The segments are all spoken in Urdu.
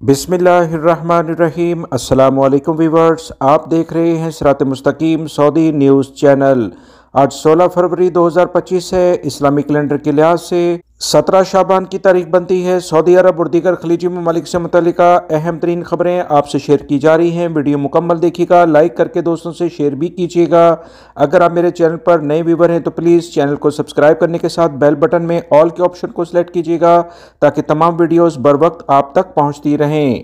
بسم اللہ الرحمن الرحیم۔ السلام علیکم ویورز، آپ دیکھ رہے ہیں صراط مستقیم سعودی نیوز چینل۔ آج 16 فروری 2025 ہے۔ اسلامی کیلنڈر کے لحاظ سے 17 شعبان کی تاریخ بنتی ہے۔ سعودی عرب اور دیگر خلیجی ممالک سے متعلقہ اہم ترین خبریں آپ سے شیئر کی جا رہی ہیں۔ ویڈیو مکمل دیکھیے گا، لائک کر کے دوستوں سے شیئر بھی کیجیے گا۔ اگر آپ میرے چینل پر نئے ویور ہیں تو پلیز چینل کو سبسکرائب کرنے کے ساتھ بیل بٹن میں آل کے آپشن کو سلیکٹ کیجیے گا تاکہ تمام ویڈیوز بر وقت آپ تک پہنچتی رہیں۔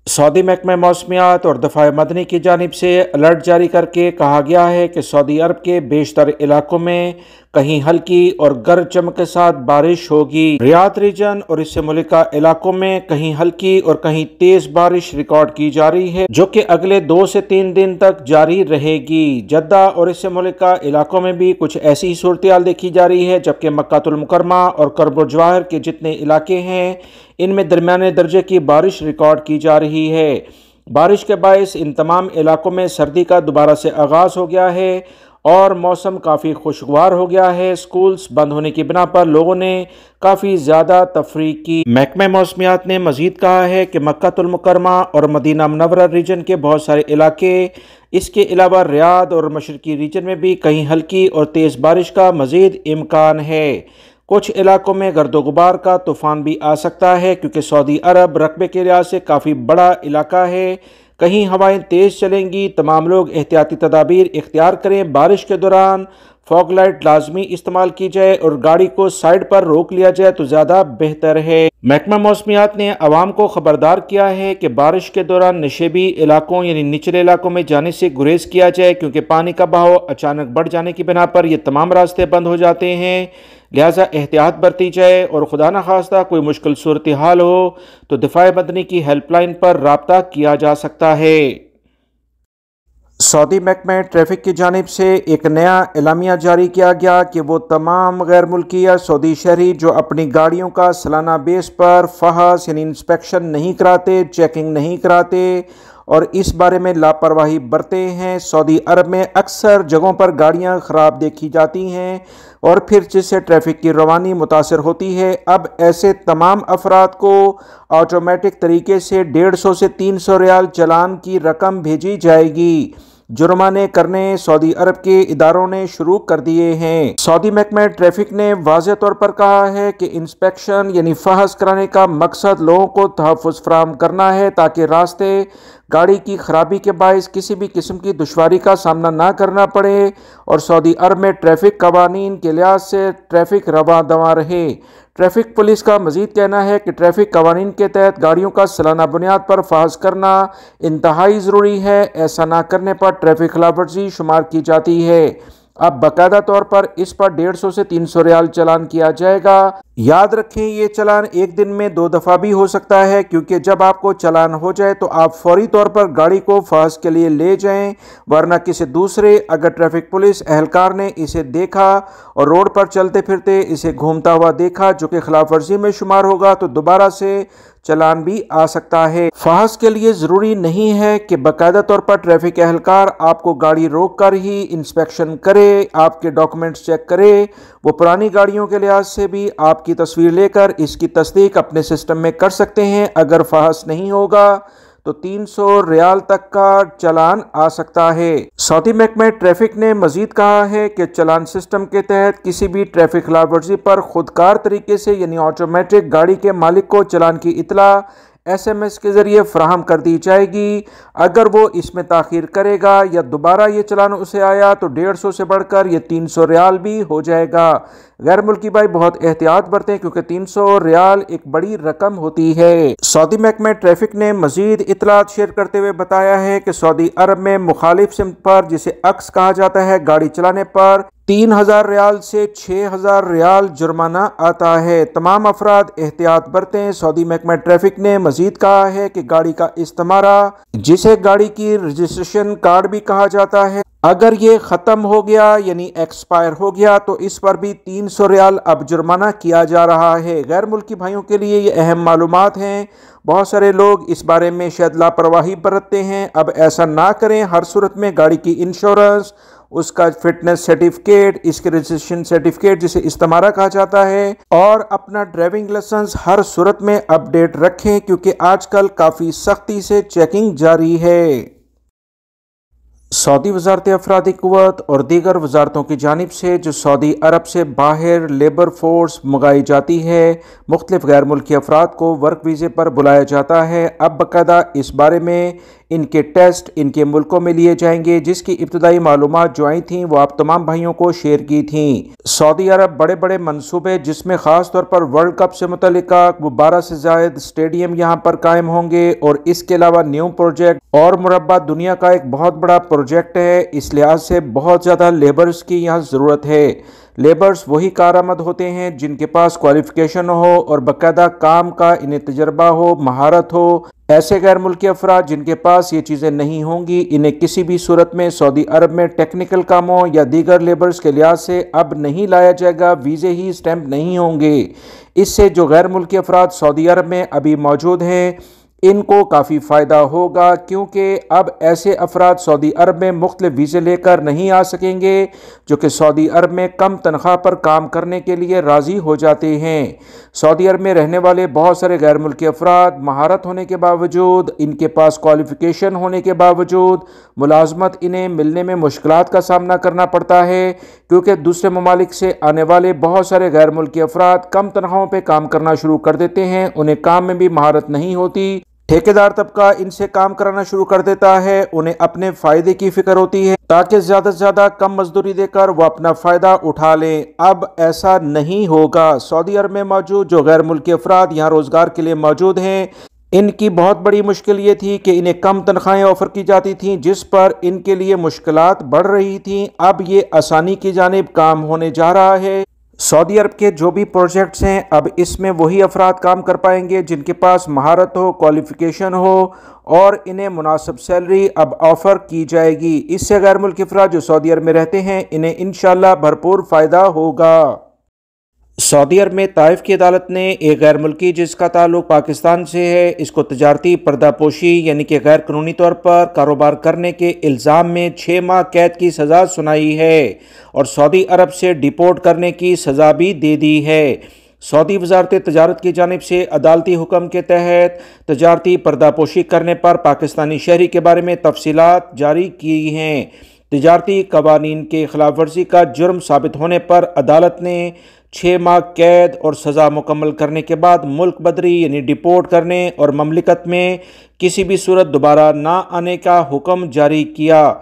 سعودی محکمہ موسمیات اور دفاع مدنی کی جانب سے الرٹ جاری کر کے کہا گیا ہے کہ سعودی عرب کے بیشتر علاقوں میں کہیں ہلکی اور گرج چمک کے ساتھ بارش ہوگی۔ ریاض ریجن اور اس سے ملکہ علاقوں میں کہیں ہلکی اور کہیں تیز بارش ریکارڈ کی جا رہی ہے، جو کہ اگلے 2 سے 3 دن تک جاری رہے گی۔ جدہ اور اس سے ملکہ علاقوں میں بھی کچھ ایسی ہی صورتحال دیکھی جا رہی ہے، جبکہ مکہ المکرمہ اور کرب الجواہر کے جتنے علاقے ہیں ان میں درمیانے درجے کی بارش ریکارڈ کی جا رہی ہے۔ بارش کے باعث ان تمام علاقوں میں سردی کا دوبارہ سے آغاز ہو گیا ہے اور موسم کافی خوشگوار ہو گیا ہے۔ سکولز بند ہونے کی بنا پر لوگوں نے کافی زیادہ تفریح کی۔ محکمہ موسمیات نے مزید کہا ہے کہ مکہ المکرمہ اور مدینہ منورہ ریجن کے بہت سارے علاقے، اس کے علاوہ ریاض اور مشرقی ریجن میں بھی کہیں ہلکی اور تیز بارش کا مزید امکان ہے۔ کچھ علاقوں میں گرد و غبار کا طوفان بھی آ سکتا ہے، کیونکہ سعودی عرب رقبے کے لحاظ سے کافی بڑا علاقہ ہے۔ کہیں ہوائیں تیز چلیں گی۔ تمام لوگ احتیاطی تدابیر اختیار کریں۔ بارش کے دوران فوگ لائٹ لازمی استعمال کی جائے اور گاڑی کو سائیڈ پر روک لیا جائے تو زیادہ بہتر ہے۔ محکمہ موسمیات نے عوام کو خبردار کیا ہے کہ بارش کے دوران نشیبی علاقوں یعنی نچلے علاقوں میں جانے سے گریز کیا جائے، کیونکہ پانی کا بہاؤ اچانک بڑھ جانے کی بنا پر یہ تمام راستے بند ہو جاتے ہیں، لہٰذا احتیاط برتی جائے اور خدا نخواستہ کوئی مشکل صورتحال ہو تو دفاع مدنی کی ہیلپ لائن پر رابطہ کیا جا سکتا ہے۔ سعودی محکمہ ٹریفک کی جانب سے ایک نیا اعلامیہ جاری کیا گیا کہ وہ تمام غیر ملکی یا سعودی شہری جو اپنی گاڑیوں کا سالانہ بیس پر فحص یعنی انسپیکشن نہیں کراتے، چیکنگ نہیں کراتے اور اس بارے میں لاپرواہی برتے ہیں، سعودی عرب میں اکثر جگہوں پر گاڑیاں خراب دیکھی جاتی ہیں اور پھر جس سے ٹریفک کی روانی متاثر ہوتی ہے۔ اب ایسے تمام افراد کو آٹومیٹک طریقے سے 150 سے 300 ریال چالان کی رقم بھیجی جائے گی۔ جرمانے کرنے سعودی عرب کے اداروں نے شروع کر دیے ہیں۔ سعودی محکمہ ٹریفک نے واضح طور پر کہا ہے کہ انسپیکشن یعنی فحص کرانے کا مقصد لوگوں کو تحفظ فراہم کرنا ہے تاکہ راستے گاڑی کی خرابی کے باعث کسی بھی قسم کی دشواری کا سامنا نہ کرنا پڑے اور سعودی عرب میں ٹریفک قوانین کے لحاظ سے ٹریفک رواں دواں رہے۔ ٹریفک پولیس کا مزید کہنا ہے کہ ٹریفک قوانین کے تحت گاڑیوں کا سالانہ بنیاد پر فحص کرنا انتہائی ضروری ہے۔ ایسا نہ کرنے پر ٹریفک خلاف ورزی شمار کی جاتی ہے۔ اب باقاعدہ طور پر اس پر 150 سے 300 ریال چالان کیا جائے گا۔ یاد رکھیں یہ چالان ایک دن میں 2 دفعہ بھی ہو سکتا ہے، کیونکہ جب آپ کو چالان ہو جائے تو آپ فوری طور پر گاڑی کو فحص کے لیے لے جائیں، ورنہ کسی دوسرے اگر ٹریفک پولیس اہلکار نے اسے دیکھا اور روڈ پر چلتے پھرتے اسے گھومتا ہوا دیکھا جو کہ خلاف ورزی میں شمار ہوگا تو دوبارہ سے چالان بھی آ سکتا ہے۔ فحص کے لیے ضروری نہیں ہے کہ باقاعدہ طور پر ٹریفک اہلکار آپ کو گاڑی روک کر ہی انسپیکشن کرے، آپ کے ڈاکومنٹس چیک کرے۔ وہ پرانی گاڑیوں کے لحاظ سے بھی آپ کی تصویر لے کر اس کی تصدیق اپنے سسٹم میں کر سکتے ہیں۔ اگر فحص نہیں ہوگا تو 300 ریال تک کا چالان آ سکتا ہے۔ سعودی محکمہ ٹریفک نے مزید کہا ہے کہ چالان سسٹم کے تحت کسی بھی ٹریفک خلاف ورزی پر خودکار طریقے سے یعنی آٹومیٹک گاڑی کے مالک کو چالان کی اطلاع SMS کے ذریعے فراہم کر دی جائے گی۔ اگر وہ اس میں تاخیر کرے گا یا دوبارہ یہ چالان اسے آیا تو 150 سے بڑھ کر یہ 300 ریال بھی ہو جائے گا۔ غیر ملکی بھائی بہت احتیاط برتیں کیونکہ 300 ریال ایک بڑی رقم ہوتی ہے۔ سعودی محکمہ ٹریفک نے مزید اطلاعات شیئر کرتے ہوئے بتایا ہے کہ سعودی عرب میں مخالف سمت پر جسے عکس کہا جاتا ہے گاڑی چلانے پر 3000 ریال سے 6000 ریال جرمانہ آتا ہے۔ تمام افراد احتیاط برتیں۔ سعودی محکمہ ٹریفک نے مزید کہا ہے کہ گاڑی کا استمارہ جسے گاڑی کی رجسٹریشن کارڈ بھی کہا جاتا ہے، اگر یہ ختم ہو گیا یعنی ایکسپائر ہو گیا تو اس پر بھی 300 ریال اب جرمانہ کیا جا رہا ہے۔ غیر ملکی بھائیوں کے لیے یہ اہم معلومات ہیں۔ بہت سارے لوگ اس بارے میں شاید لاپرواہی برتتے ہیں۔ اب ایسا نہ کریں۔ ہر صورت میں گاڑی کی انشورنس اس کا فٹنس سرٹیفکیٹ، اس کے رجسٹریشن سرٹیفکیٹ جسے استمارہ کہا جاتا ہے، اور اپنا ڈرائیونگ لائسنس ہر صورت میں اپ ڈیٹ رکھیں کیونکہ آج کل کافی سختی سے چیکنگ جاری ہے۔ سعودی وزارت افرادی قوت اور دیگر وزارتوں کی جانب سے جو سعودی عرب سے باہر لیبر فورس منگائی جاتی ہے، مختلف غیر ملکی افراد کو ورک ویزے پر بلایا جاتا ہے، اب باقاعدہ اس بارے میں ان کے ٹیسٹ ان کے ملکوں میں لیے جائیں گے، جس کی ابتدائی معلومات جو آئی تھیں وہ آپ تمام بھائیوں کو شیئر کی تھیں۔ سعودی عرب بڑے بڑے منصوبے جس میں خاص طور پر ورلڈ کپ سے متعلقہ وہ 12 سے زائد اسٹیڈیم یہاں پر قائم ہوں گے، اور اس کے علاوہ نیو پروجیکٹ اور مربع دنیا کا ایک بہت بڑا پروجیکٹ ہے، اس لحاظ سے بہت زیادہ لیبرز کی یہاں ضرورت ہے۔ لیبرز وہی کارآمد ہوتے ہیں جن کے پاس کوالیفیکیشن ہو اور باقاعدہ کام کا انہیں تجربہ ہو، مہارت ہو۔ ایسے غیر ملکی افراد جن کے پاس یہ چیزیں نہیں ہوں گی، انہیں کسی بھی صورت میں سعودی عرب میں ٹیکنیکل کاموں یا دیگر لیبرز کے لحاظ سے اب نہیں لایا جائے گا، ویزے ہی اسٹیمپ نہیں ہوں گے۔ اس سے جو غیر ملکی افراد سعودی عرب میں ابھی موجود ہیں ان کو کافی فائدہ ہوگا، کیونکہ اب ایسے افراد سعودی عرب میں مختلف ویزے لے کر نہیں آ سکیں گے جو کہ سعودی عرب میں کم تنخواہ پر کام کرنے کے لیے راضی ہو جاتے ہیں۔ سعودی عرب میں رہنے والے بہت سارے غیر ملکی افراد مہارت ہونے کے باوجود، ان کے پاس کوالیفیکیشن ہونے کے باوجود ملازمت انہیں ملنے میں مشکلات کا سامنا کرنا پڑتا ہے، کیونکہ دوسرے ممالک سے آنے والے بہت سارے غیر ملکی افراد کم تنخواہوں پہ کام کرنا شروع کر دیتے ہیں، انہیں کام میں بھی مہارت نہیں ہوتی، ٹھیکیدار طبقہ ان سے کام کرانا شروع کر دیتا ہے، انہیں اپنے فائدے کی فکر ہوتی ہے تاکہ زیادہ سے زیادہ کم مزدوری دے کر وہ اپنا فائدہ اٹھا لیں۔ اب ایسا نہیں ہوگا۔ سعودی عرب میں موجود جو غیر ملکی افراد یہاں روزگار کے لیے موجود ہیں، ان کی بہت بڑی مشکل یہ تھی کہ انہیں کم تنخواہیں آفر کی جاتی تھیں، جس پر ان کے لیے مشکلات بڑھ رہی تھیں۔ اب یہ آسانی کی جانب کام ہونے جا رہا ہے۔ سعودی عرب کے جو بھی پروجیکٹس ہیں اب اس میں وہی افراد کام کر پائیں گے جن کے پاس مہارت ہو، کوالیفیکیشن ہو، اور انہیں مناسب سیلری اب آفر کی جائے گی۔ اس سے غیر ملکی افراد جو سعودی عرب میں رہتے ہیں انہیں انشاءاللہ بھرپور فائدہ ہوگا۔ سعودی عرب میں طائف کی عدالت نے ایک غیر ملکی جس کا تعلق پاکستان سے ہے، اس کو تجارتی پردہ پوشی یعنی کہ غیر قانونی طور پر کاروبار کرنے کے الزام میں 6 ماہ قید کی سزا سنائی ہے اور سعودی عرب سے ڈیپورٹ کرنے کی سزا بھی دے دی ہے۔ سعودی وزارت تجارت کی جانب سے عدالتی حکم کے تحت تجارتی پردہ پوشی کرنے پر پاکستانی شہری کے بارے میں تفصیلات جاری کی ہیں۔ تجارتی قوانین کے خلاف ورزی کا جرم ثابت ہونے پر عدالت نے 6 ماہ قید اور سزا مکمل کرنے کے بعد ملک بدری یعنی ڈیپورٹ کرنے اور مملکت میں کسی بھی صورت دوبارہ نہ آنے کا حکم جاری کیا۔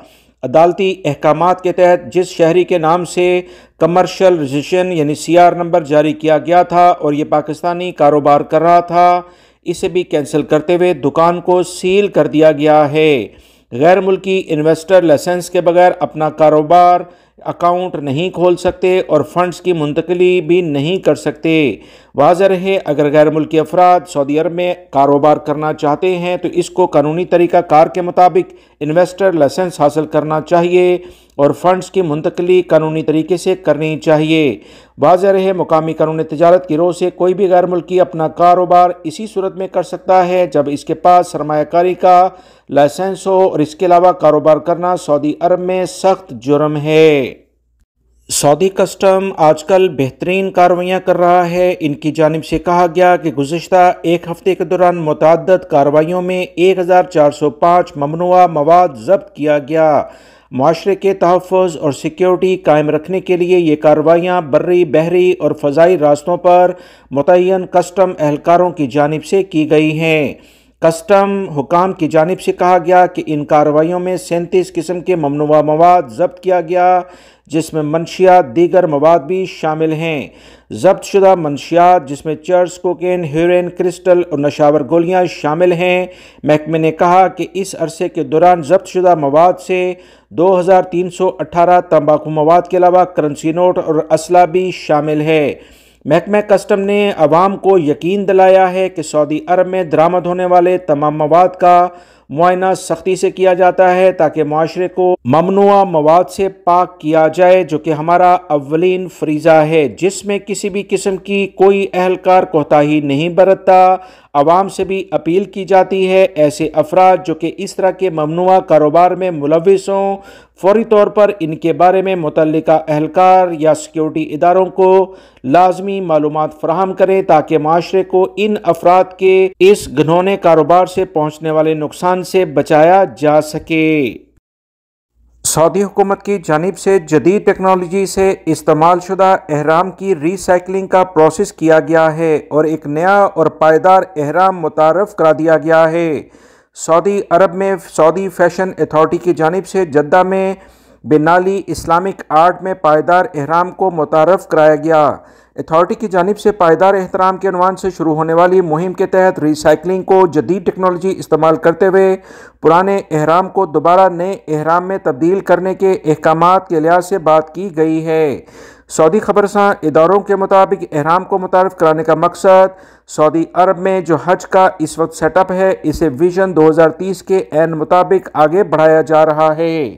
عدالتی احکامات کے تحت جس شہری کے نام سے کمرشل رجسٹریشن یعنی CR نمبر جاری کیا گیا تھا اور یہ پاکستانی کاروبار کر رہا تھا، اسے بھی کینسل کرتے ہوئے دکان کو سیل کر دیا گیا ہے۔ غیر ملکی انویسٹر لائسنس کے بغیر اپنا کاروبار اکاؤنٹ نہیں کھول سکتے اور فنڈز کی منتقلی بھی نہیں کر سکتے۔ واضح رہے، اگر غیر ملکی افراد سعودی عرب میں کاروبار کرنا چاہتے ہیں تو اس کو قانونی طریقہ کار کے مطابق انویسٹر لائسنس حاصل کرنا چاہیے اور فنڈز کی منتقلی قانونی طریقے سے کرنی چاہیے۔ واضح رہے، مقامی قانون تجارت کی رو سے کوئی بھی غیر ملکی اپنا کاروبار اسی صورت میں کر سکتا ہے جب اس کے پاس سرمایہ کاری کا لائسنس ہو، اور اس کے علاوہ کاروبار کرنا سعودی عرب میں سخت جرم ہے۔ سعودی کسٹم آج کل بہترین کارروائیاں کر رہا ہے۔ ان کی جانب سے کہا گیا کہ گزشتہ ایک ہفتے کے دوران متعدد کارروائیوں میں 1405 ممنوعہ مواد ضبط کیا گیا۔ معاشرے کے تحفظ اور سیکیورٹی قائم رکھنے کے لیے یہ کارروائیاں بری، بحری اور فضائی راستوں پر متعین کسٹم اہلکاروں کی جانب سے کی گئی ہیں۔ کسٹم حکام کی جانب سے کہا گیا کہ ان کارروائیوں میں 37 قسم کے ممنوعہ مواد ضبط کیا گیا، جس میں منشیات دیگر مواد بھی شامل ہیں۔ ضبط شدہ منشیات جس میں چرس، کوکین، ہیروئن، کرسٹل اور نشاور گولیاں شامل ہیں۔ محکمے نے کہا کہ اس عرصے کے دوران ضبط شدہ مواد سے 2318 تمباکو مواد کے علاوہ کرنسی نوٹ اور اسلحہ بھی شامل ہے۔ محکمہ کسٹم نے عوام کو یقین دلایا ہے کہ سعودی عرب میں درآمد ہونے والے تمام مواد کا معائنہ سختی سے کیا جاتا ہے تاکہ معاشرے کو ممنوعہ مواد سے پاک کیا جائے، جو کہ ہمارا اولین فریضہ ہے، جس میں کسی بھی قسم کی کوئی اہلکار کوتاہی نہیں برتتا۔ عوام سے بھی اپیل کی جاتی ہے ایسے افراد جو کہ اس طرح کے ممنوعہ کاروبار میں ملوث ہوں فوری طور پر ان کے بارے میں متعلقہ اہلکار یا سیکیورٹی اداروں کو لازمی معلومات فراہم کریں تاکہ معاشرے کو ان افراد کے اس گھنونے کاروبار سے پہنچنے والے نقصان سے بچایا جا سکے۔ سعودی حکومت کی جانب سے جدید ٹیکنالوجی سے استعمال شدہ احرام کی ری سائیکلنگ کا پروسیس کیا گیا ہے اور ایک نیا اور پائیدار احرام متعارف کرا دیا گیا ہے۔ سعودی عرب میں سعودی فیشن اتھارٹی کی جانب سے جدہ میں بنالی اسلامک آرٹ میں پائیدار احرام کو متعارف کرایا گیا۔ اتھارٹی کی جانب سے پائیدار احترام کے عنوان سے شروع ہونے والی مہم کے تحت ری سائیکلنگ کو جدید ٹیکنالوجی استعمال کرتے ہوئے پرانے احرام کو دوبارہ نئے احرام میں تبدیل کرنے کے احکامات کے لحاظ سے بات کی گئی ہے۔ سعودی خبررساں اداروں کے مطابق احرام کو متعارف کرانے کا مقصد سعودی عرب میں جو حج کا اس وقت سیٹ اپ ہے اسے ویژن 2030 کے عین مطابق آگے بڑھایا جا رہا ہے۔